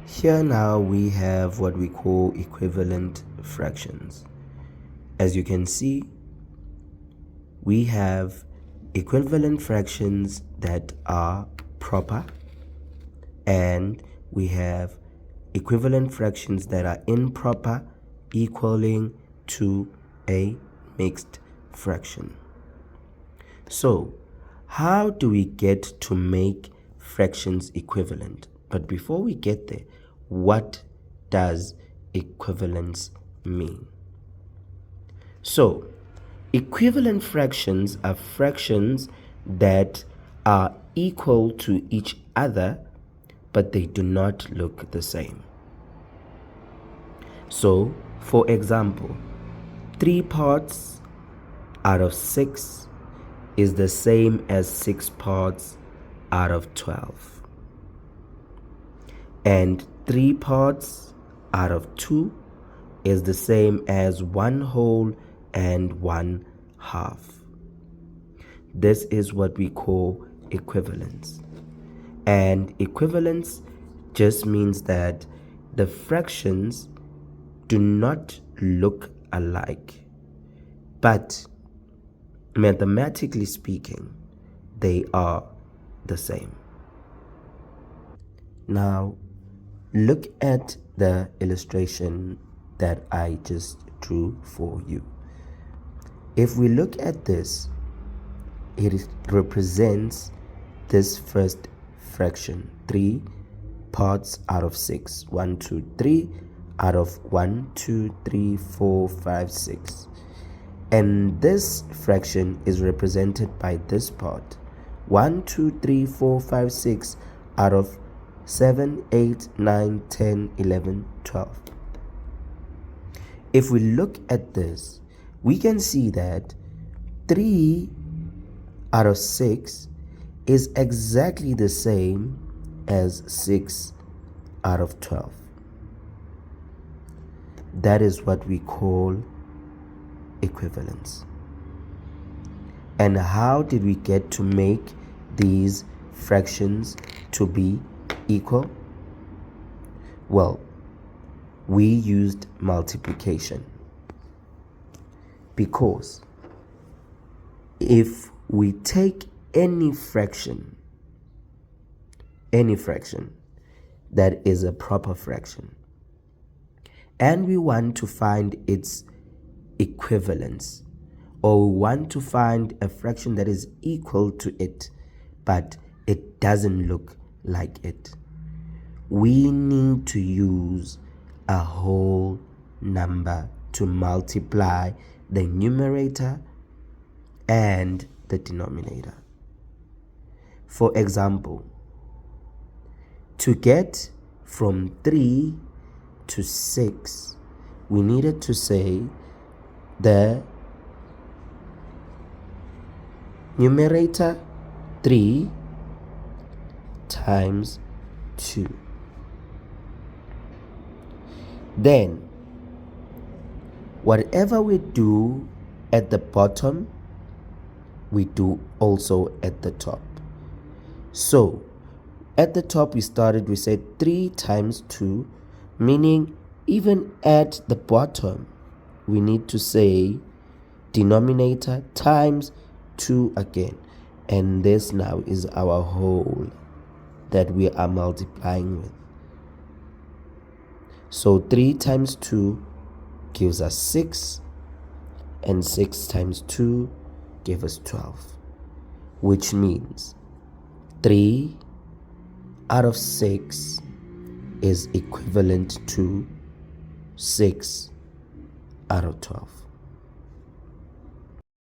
Here now we have what we call equivalent fractions. As you can see, we have equivalent fractions that are proper, and we have equivalent fractions that are improper, equaling to a mixed fraction. So, how do we get to make fractions equivalent? But before we get there, what does equivalence mean? So, equivalent fractions are fractions that are equal to each other, but they do not look the same. So, for example, 3 parts out of 6 is the same as 6 parts out of 12. And 3 parts out of 2 is the same as 1 whole and 1 half. This is what we call equivalence. And equivalence just means that the fractions do not look alike, but mathematically speaking, they are the same. Now, look at the illustration that I just drew for you. If we look at this, it represents this first fraction, 3 parts out of 6. 1, 2, 3 out of 1, 2, 3, 4, 5, 6. And this fraction is represented by this part, 1, 2, 3, 4, 5, 6 out of 7, 8, 9, 10, 11, 12. If we look at this, we can see that 3 out of 6 is exactly the same as 6 out of 12. That is what we call equivalence. And how did we get to make these fractions to be equal? Well, we used multiplication, because if we take any fraction that is a proper fraction, and we want to find its equivalence, or we want to find a fraction that is equal to it, but it doesn't look like it, we need to use a whole number to multiply the numerator and the denominator. For example, to get from 3 to 6, we needed to say the numerator 3 times 2. Then, whatever we do at the bottom, we do also at the top. So, at the top we said 3 times 2, meaning even at the bottom, we need to say denominator times 2 again. And this now is our whole that we are multiplying with. So 3 times 2 gives us 6, and 6 times 2 gives us 12, which means 3 out of 6 is equivalent to 6 out of 12.